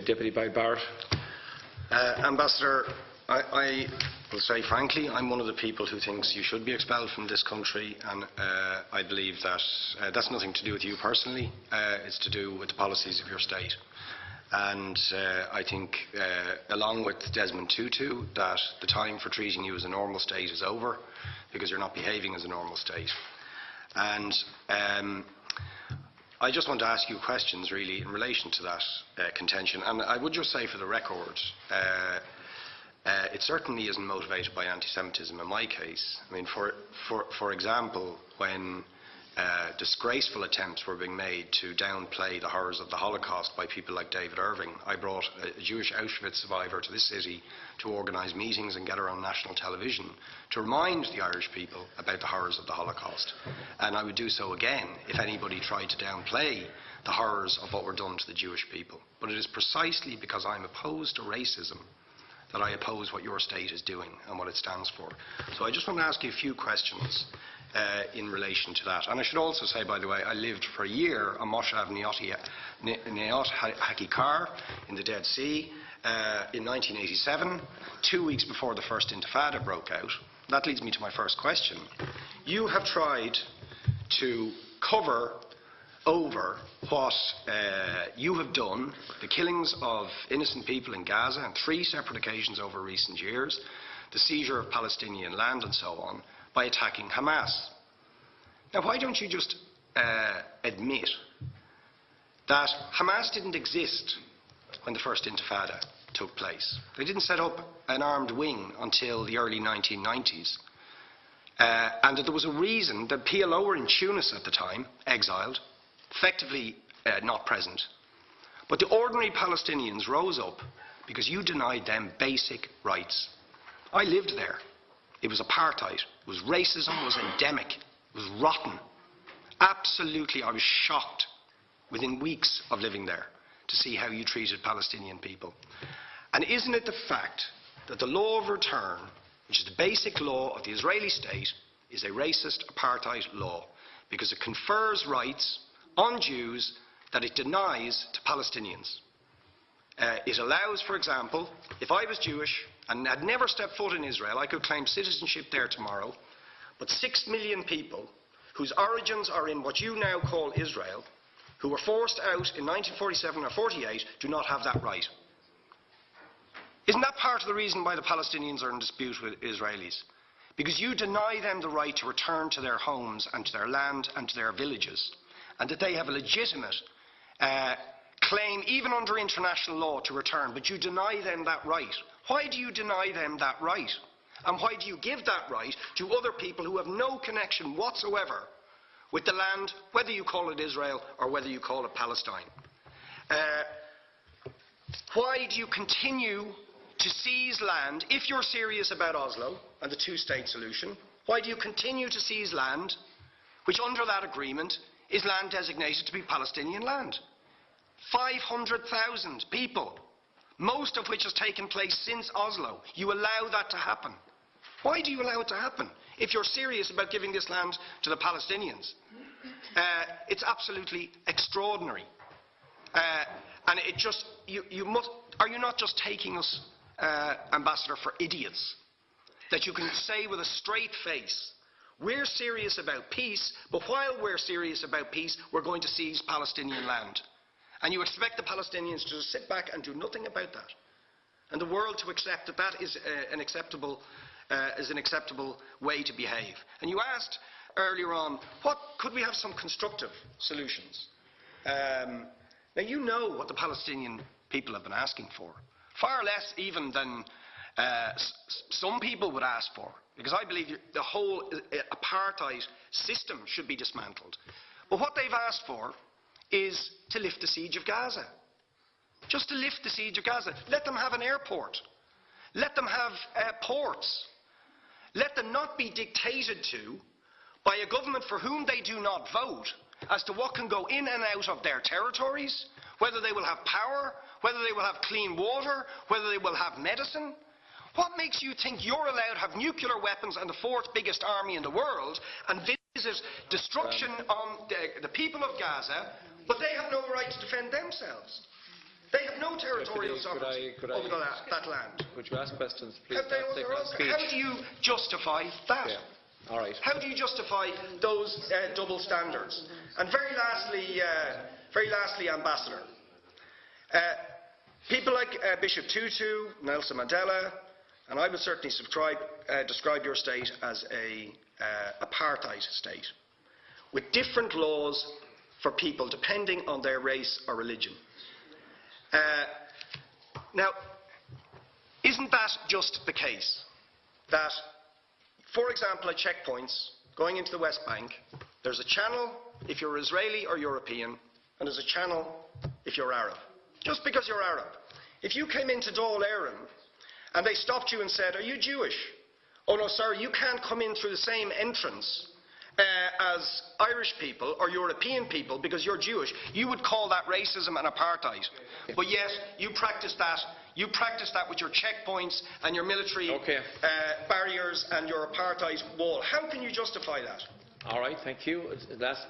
Deputy Barrett. Ambassador, I will say frankly, I'm one of the people who thinks you should be expelled from this country, and I believe that that's nothing to do with you personally. It's to do with the policies of your state. And I think, along with Desmond Tutu, that the time for treating you as a normal state is over, because you're not behaving as a normal state. And I just want to ask you questions, really, in relation to that contention. And I would just say, for the record, it certainly isn't motivated by anti-Semitism in my case. I mean, for example, when disgraceful attempts were being made to downplay the horrors of the Holocaust by people like David Irving, I brought a Jewish Auschwitz survivor to this city to organise meetings and get her on national television to remind the Irish people about the horrors of the Holocaust. And I would do so again if anybody tried to downplay the horrors of what were done to the Jewish people. But it is precisely because I'm opposed to racism that I oppose what your state is doing and what it stands for. So I just want to ask you a few questions in relation to that. And I should also say, by the way, I lived for a year on Moshav Neot Hakikar in the Dead Sea in 1987, 2 weeks before the first Intifada broke out. That leads me to my first question. You have tried to cover over what you have done, the killings of innocent people in Gaza on 3 separate occasions over recent years, the seizure of Palestinian land and so on, by attacking Hamas. Now, why don't you just admit that Hamas didn't exist when the first Intifada took place? They didn't set up an armed wing until the early 1990s. And that there was a reason that PLO were in Tunis at the time, exiled, effectively not present. But the ordinary Palestinians rose up because you denied them basic rights. I lived there. It was apartheid. It was racism. It was endemic. It was rotten. Absolutely, I was shocked within weeks of living there to see how you treated Palestinian people. And isn't it the fact that the law of return, which is the basic law of the Israeli state, is a racist apartheid law because it confers rights on Jews that it denies to Palestinians? It allows, for example, if I was Jewish and had never stepped foot in Israel, I could claim citizenship there tomorrow, but 6 million people whose origins are in what you now call Israel, who were forced out in 1947 or 48, do not have that right. Isn't that part of the reason why the Palestinians are in dispute with Israelis? Because you deny them the right to return to their homes and to their land and to their villages, and that they have a legitimate claim, even under international law, to return, but you deny them that right. Why do you deny them that right? And why do you give that right to other people who have no connection whatsoever with the land, whether you call it Israel or whether you call it Palestine? Why do you continue to seize land, if you're serious about Oslo and the two-state solution? Why do you continue to seize land, which under that agreement is land designated to be Palestinian land? 500,000 people, most of which has taken place since Oslo. You allow that to happen. Why do you allow it to happen if you're serious about giving this land to the Palestinians? It's absolutely extraordinary. And it just, are you not just taking us, Ambassador, for idiots? That you can say with a straight face, we're serious about peace, but while we're serious about peace, we're going to seize Palestinian land. And you expect the Palestinians to just sit back and do nothing about that. And the world to accept that that is an acceptable way to behave. And you asked earlier on, could we have some constructive solutions? Now you know what the Palestinian people have been asking for. Far less even than some people would ask for. Because I believe the whole apartheid system should be dismantled. But what they've asked for is to lift the siege of Gaza. Just to lift the siege of Gaza. Let them have an airport. Let them have ports. Let them not be dictated to by a government for whom they do not vote as to what can go in and out of their territories, whether they will have power, whether they will have clean water, whether they will have medicine. What makes you think you're allowed to have nuclear weapons and the 4th biggest army in the world and visit destruction on the people of Gaza, but they have no right to defend themselves? They have no territorial sovereignty over that land. Could you ask questions, please? How do you justify that? Yeah. All right. How do you justify those double standards? And very lastly, Ambassador, people like Bishop Tutu, Nelson Mandela, and I would certainly describe your state as a apartheid state, with different laws for people depending on their race or religion. Now, isn't that just the case that, for example, at checkpoints going into the West Bank, there's a channel if you're Israeli or European, and there's a channel if you're Arab, just because you're Arab. If you came into Dáil Éireann and they stopped you and said, "Are you Jewish?" "Oh no, sorry, you can't come in through the same entrance as Irish people or European people because you're Jewish," you would call that racism and apartheid. But yet, you practice that with your checkpoints and your military barriers and your apartheid wall. How can you justify that? All right, thank you. Last